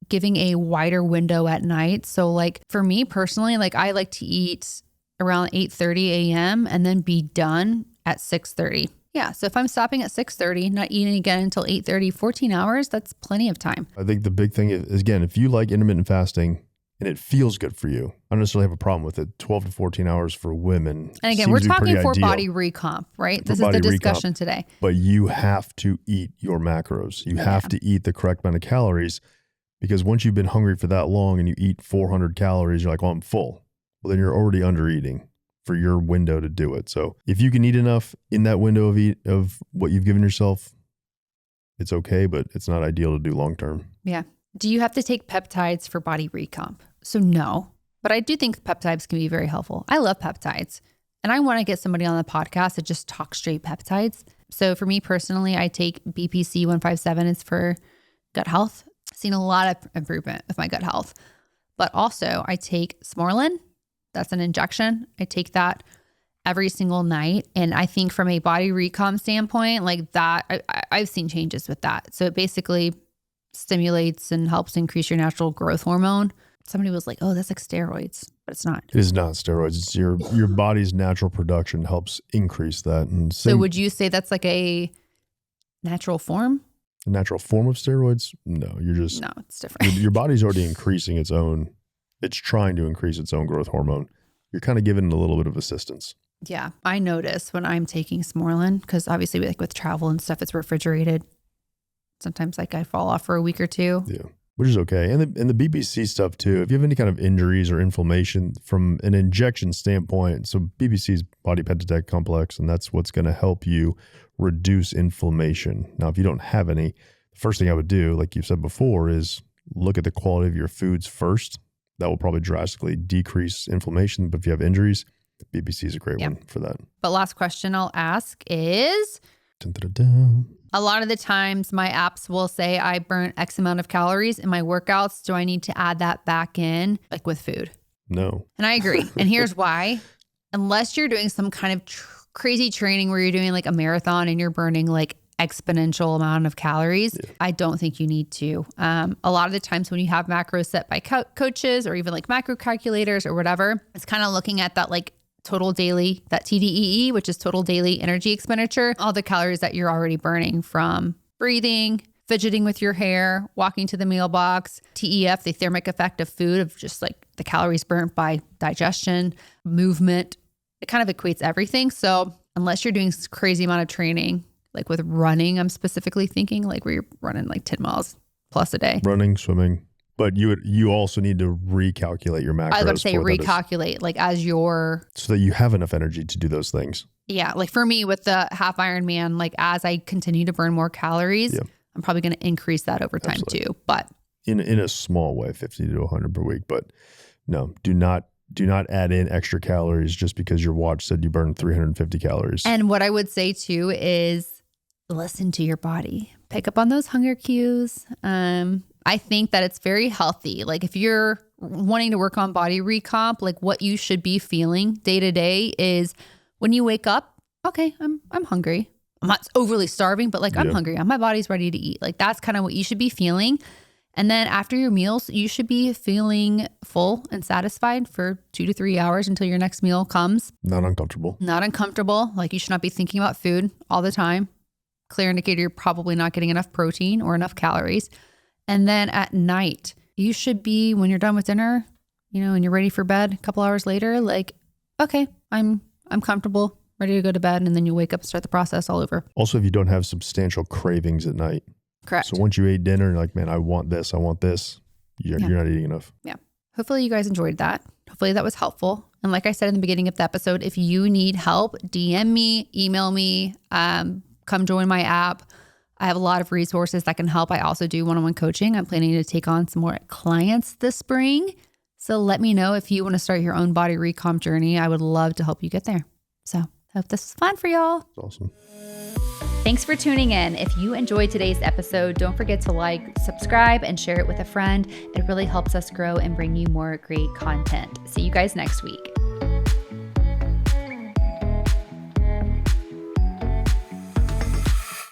giving a wider window at night. So like for me personally, like I like to eat around 8:30 a.m. and then be done at 6:30. Yeah. So if I'm stopping at 6:30, not eating again until 8:30, 14 hours, that's plenty of time. I think the big thing is, again, if you like intermittent fasting and it feels good for you, I don't necessarily have a problem with it. 12 to 14 hours for women. And again, we're talking for body recomp, right? This is the discussion today. But you have to eat your macros. You have to eat the correct amount of calories, because once you've been hungry for that long and you eat 400 calories, you're like, well, I'm full. Well, then you're already under eating for your window to do it. So if you can eat enough in that window of what you've given yourself, it's okay, but it's not ideal to do long term. Yeah. Do you have to take peptides for body recomp? So no, but I do think peptides can be very helpful. I love peptides, and I want to get somebody on the podcast that just talks straight peptides. So for me personally, I take BPC 157. It's for gut health. I've seen a lot of improvement with my gut health, but also I take Smorlin. That's an injection. I take that every single night. And I think from a body recomp standpoint, like that, I've seen changes with that. So it basically stimulates and helps increase your natural growth hormone. Somebody was like, oh, that's like steroids, but it's not. It is not steroids. It's your body's natural production helps increase that. And so would you say that's like a natural form? A natural form of steroids? No, no, it's different. Your body's already increasing its own it's trying to increase its own growth hormone. You're kind of giving it a little bit of assistance. Yeah. I notice when I'm taking Smorlin, because obviously like with travel and stuff, it's refrigerated. Sometimes like I fall off for a week or two. Yeah. Which is okay. And the BBC stuff too, if you have any kind of injuries or inflammation from an injection standpoint, so BBC is body peptide complex, and that's what's going to help you reduce inflammation. Now, if you don't have any, the first thing I would do, like you've said before, is look at the quality of your foods first. That will probably drastically decrease inflammation. But if you have injuries, BBC is a great one for that. But last question I'll ask is, Dun-dun-dun-dun. a lot of the times my apps will say I burnt X amount of calories in my workouts. Do I need to add that back in like with food? No. And I agree. And here's why. Unless you're doing some kind of crazy training where you're doing like a marathon and you're burning like exponential amount of calories, I don't think you need to. A lot of the times when you have macros set by coaches or even like macro calculators or whatever, it's kind of looking at that like total daily, that TDEE, which is total daily energy expenditure, all the calories that you're already burning from breathing, fidgeting with your hair, walking to the mailbox, TEF, the thermic effect of food, of just like the calories burnt by digestion, movement. It kind of equates everything. So unless you're doing this crazy amount of training, like with running, I'm specifically thinking like where you're running like 10 miles plus a day. Running, swimming. But you also need to recalculate your macros. I was about to say recalculate like as your... So that you have enough energy to do those things. Yeah. Like for me with the half Ironman, like as I continue to burn more calories, I'm probably going to increase that over time too. But in a small way, 50 to 100 per week. But no, do not add in extra calories just because your watch said you burned 350 calories. And what I would say too is listen to your body. Pick up on those hunger cues. I think that it's very healthy. Like if you're wanting to work on body recomp, like what you should be feeling day to day is when you wake up, okay, I'm hungry. I'm not overly starving, but like I'm hungry. My body's ready to eat. Like that's kind of what you should be feeling. And then after your meals, you should be feeling full and satisfied for 2 to 3 hours until your next meal comes. Not uncomfortable. Not uncomfortable. Like you should not be thinking about food all the time. Clear indicator you're probably not getting enough protein or enough calories. And then at night, you should be, when you're done with dinner, and you're ready for bed a couple hours later, like, okay, I'm comfortable, ready to go to bed. And then you wake up and start the process all over. Also, if you don't have substantial cravings at night. Correct. So once you ate dinner, you're like, man, I want this. You're not eating enough. Yeah. Hopefully you guys enjoyed that. Hopefully that was helpful. And like I said in the beginning of the episode, if you need help, DM me, email me, come join my app. I have a lot of resources that can help. I also do one-on-one coaching. I'm planning to take on some more clients this spring. So let me know if you want to start your own body recomp journey. I would love to help you get there. So hope this was fun for y'all. That's awesome. Thanks for tuning in. If you enjoyed today's episode, don't forget to like, subscribe, and share it with a friend. It really helps us grow and bring you more great content. See you guys next week.